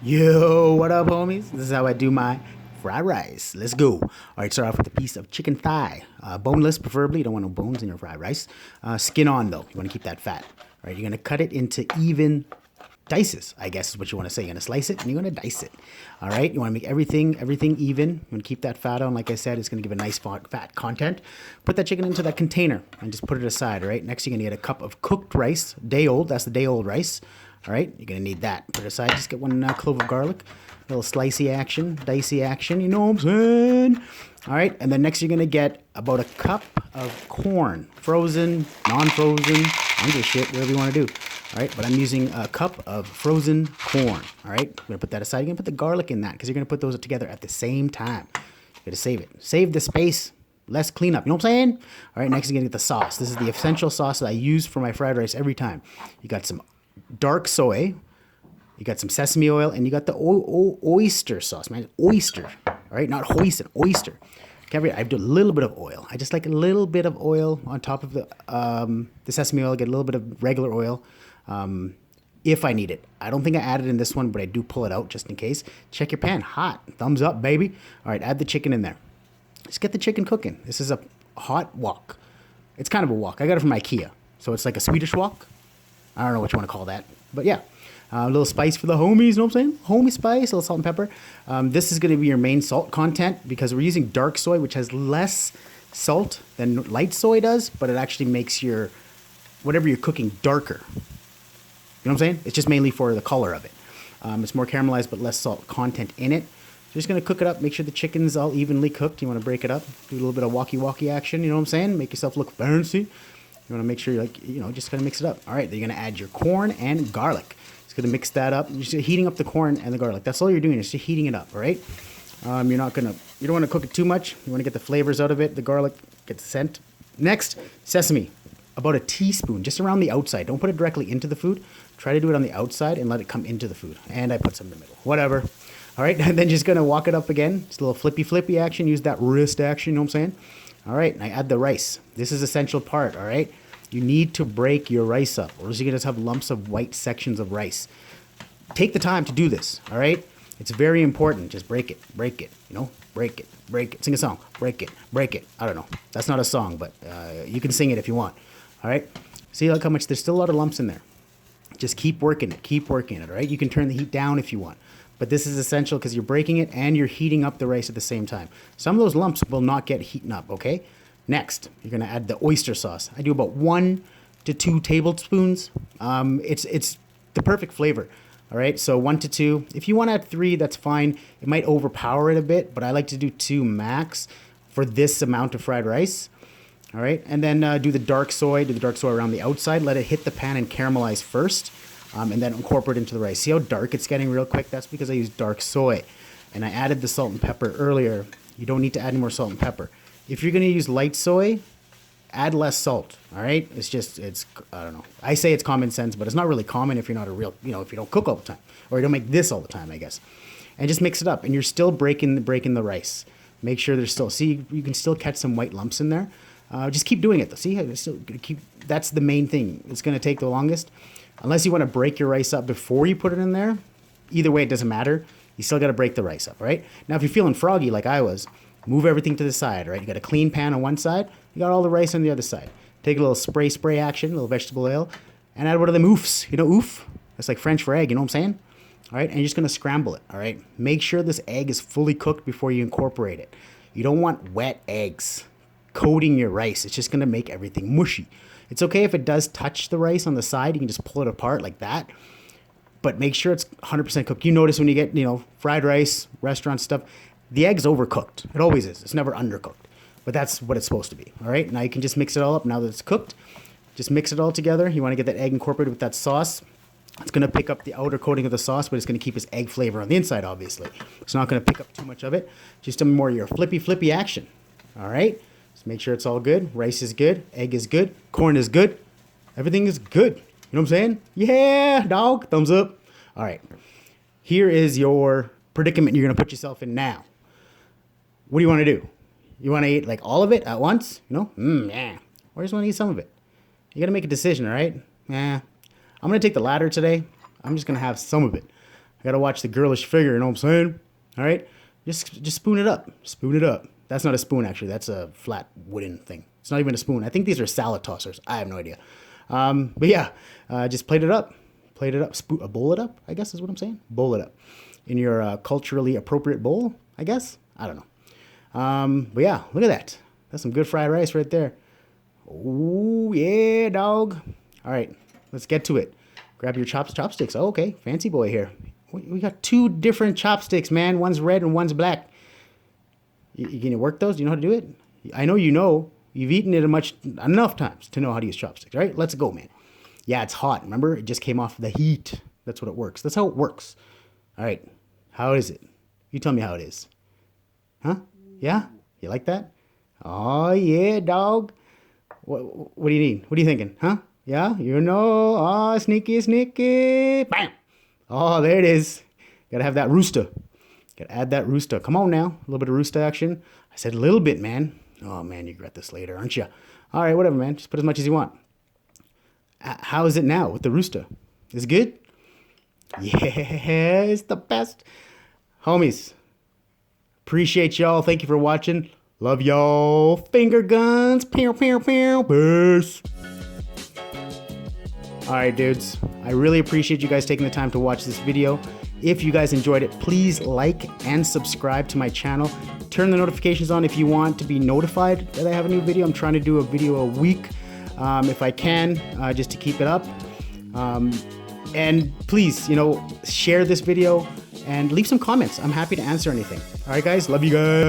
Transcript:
Yo, what up, homies? This is how I do my fried rice. Let's go. All right, start off with a piece of chicken thigh. Boneless, preferably. You don't want no bones in your fried rice. Skin on, though. You want to keep that fat. All right, you're going to cut it into even dices, I guess is what you want to say. You're going to slice it and you're going to dice it. All right, you want to make everything even. You want to keep that fat on. Like I said, it's going to give a nice fat content. Put that chicken into that container and just put it aside, all right? Next, you're going to get a cup of cooked rice, day old. That's the day old rice. All right, you're going to need that. Put it aside. Just get one clove of garlic. A little slicey action, dicey action, you know what I'm saying? All right, and then next you're going to get about a cup of corn. Frozen, non-frozen, I don't give a shit, whatever you want to do. All right, but I'm using a cup of frozen corn. All right, I'm going to put that aside. You're going to put the garlic in that because you're going to put those together at the same time. You're going to save it. Save the space. Less cleanup. You know what I'm saying? All right, next you're going to get the sauce. This is the essential sauce that I use for my fried rice every time. You got some dark soy, you got some sesame oil, and you got the oyster sauce, man. Oyster, all right? Not hoisin, oyster. I do a little bit of oil. I just like a little bit of oil on top of the sesame oil. Get a little bit of regular oil if I need it. I don't think I added in this one, but I do pull it out just in case. Check your pan. Hot. Thumbs up, baby. All right, add the chicken in there. Just get the chicken cooking. This is a hot wok. It's kind of a wok. I got it from IKEA, so it's like a Swedish wok. I don't know what you want to call that. But yeah, a little spice for the homies, you know what I'm saying? Homie spice, a little salt and pepper. This is going to be your main salt content because we're using dark soy, which has less salt than light soy does, but it actually makes your, whatever you're cooking, darker. You know what I'm saying? It's just mainly for the color of it. It's more caramelized, but less salt content in it. So just going to cook it up, make sure the chicken's all evenly cooked. You want to break it up, do a little bit of walkie-walkie action, you know what I'm saying? Make yourself look fancy. You want to make sure you're like, just going to mix it up. All right, then you're going to add your corn and garlic. Just going to mix that up. You're just heating up the corn and the garlic. That's all you're doing is just heating it up, all right? You don't want to cook it too much. You want to get the flavors out of it. The garlic, get the scent. Next, sesame. About a teaspoon, just around the outside. Don't put it directly into the food. Try to do it on the outside and let it come into the food. And I put some in the middle. Whatever. All right, and then just going to walk it up again. Just a little flippy action. Use that wrist action, you know what I'm saying? All right, and I add the rice. This is essential part, all right? You need to break your rice up, or else you're going to have lumps of white sections of rice. Take the time to do this, all right? It's very important. Just break it, break it. Sing a song, break it. I don't know. That's not a song, but you can sing it if you want, all right? See like how much, there's still a lot of lumps in there. Just keep working it, all right? You can turn the heat down if you want. But this is essential because you're breaking it and you're heating up the rice at the same time. Some of those lumps will not get heated up, okay? Next, you're going to add the oyster sauce. I do about 1 to 2 tablespoons. It's the perfect flavor, all right? So 1 to 2. If you want to add 3, that's fine. It might overpower it a bit, but I like to do 2 max for this amount of fried rice, all right? And then do the dark soy around the outside. Let it hit the pan and caramelize first. And then incorporate it into the rice. See how dark it's getting real quick? That's because I used dark soy. And I added the salt and pepper earlier. You don't need to add any more salt and pepper. If you're going to use light soy, add less salt, all right? I don't know. I say it's common sense, but it's not really common if you're not a real, if you don't cook all the time. Or you don't make this all the time, I guess. And just mix it up. And you're still breaking the rice. Make sure you can still catch some white lumps in there. Just keep doing it, though. See, that's the main thing. It's going to take the longest. Unless you want to break your rice up before you put it in there, either way, it doesn't matter. You still got to break the rice up, right? Now, if you're feeling froggy like I was, move everything to the side, right? You got a clean pan on one side, you got all the rice on the other side. Take a little spray action, a little vegetable oil, and add one of them oofs. You know oof? That's like French for egg, you know what I'm saying? All right, and you're just going to scramble it, all right? Make sure this egg is fully cooked before you incorporate it. You don't want wet eggs coating your rice. It's just going to make everything mushy. It's okay if it does touch the rice on the side. You can just pull it apart like that. But make sure it's 100% cooked. You notice when you get, fried rice, restaurant stuff, the egg's overcooked. It always is. It's never undercooked. But that's what it's supposed to be. All right? Now you can just mix it all up now that it's cooked. Just mix it all together. You want to get that egg incorporated with that sauce. It's going to pick up the outer coating of the sauce, but it's going to keep its egg flavor on the inside, obviously. It's not going to pick up too much of it. Just more your flippy action. All right? Just make sure it's all good. Rice is good. Egg is good. Corn is good. Everything is good. You know what I'm saying? Yeah, dog. Thumbs up. All right. Here is your predicament you're going to put yourself in now. What do you want to do? You want to eat like all of it at once? Yeah. Or just want to eat some of it? You got to make a decision, all right? I'm going to take the latter today. I'm just going to have some of it. I gotta watch the girlish figure, you know what I'm saying? All right, just spoon it up. Spoon it up. That's not a spoon, actually. That's a flat wooden thing. It's not even a spoon. I think these are salad tossers. I have no idea. But yeah, just plate it up. Plate it up. Bowl it up, I guess is what I'm saying. Bowl it up in your culturally appropriate bowl, I guess. I don't know. But yeah, look at that. That's some good fried rice right there. Oh, yeah, dog. All right, let's get to it. Grab your chopsticks. Oh, okay, fancy boy here. We got 2 different chopsticks, man. One's red and one's black. You gonna work those? Do you know how to do it? I know you know. You've eaten it enough times to know how to use chopsticks, right? Let's go, man. Yeah, it's hot. Remember? It just came off the heat. That's what it works. That's how it works. All right. How is it? You tell me how it is. Huh? Yeah? You like that? Oh, yeah, dog. What do you need? What are you thinking? Huh? Yeah? You know? Oh, sneaky, sneaky. Bam! Oh, there it is. Gotta have that rooster. Gotta add that rooster. Come on now. A little bit of rooster action. I said a little bit, man. Oh, man, you regret this later, aren't you? All right, whatever, man. Just put as much as you want. How is it now with the rooster? Is it good? Yeah, it's the best. Homies, appreciate y'all. Thank you for watching. Love y'all. Finger guns. Pew, pew, pew. Peace. All right, dudes. I really appreciate you guys taking the time to watch this video. If you guys enjoyed it, please like and subscribe to my channel. Turn the notifications on if you want to be notified that I have a new video. I'm trying to do a video a week if I can, just to keep it up. And please, share this video and leave some comments. I'm happy to answer anything. All right, guys. Love you guys.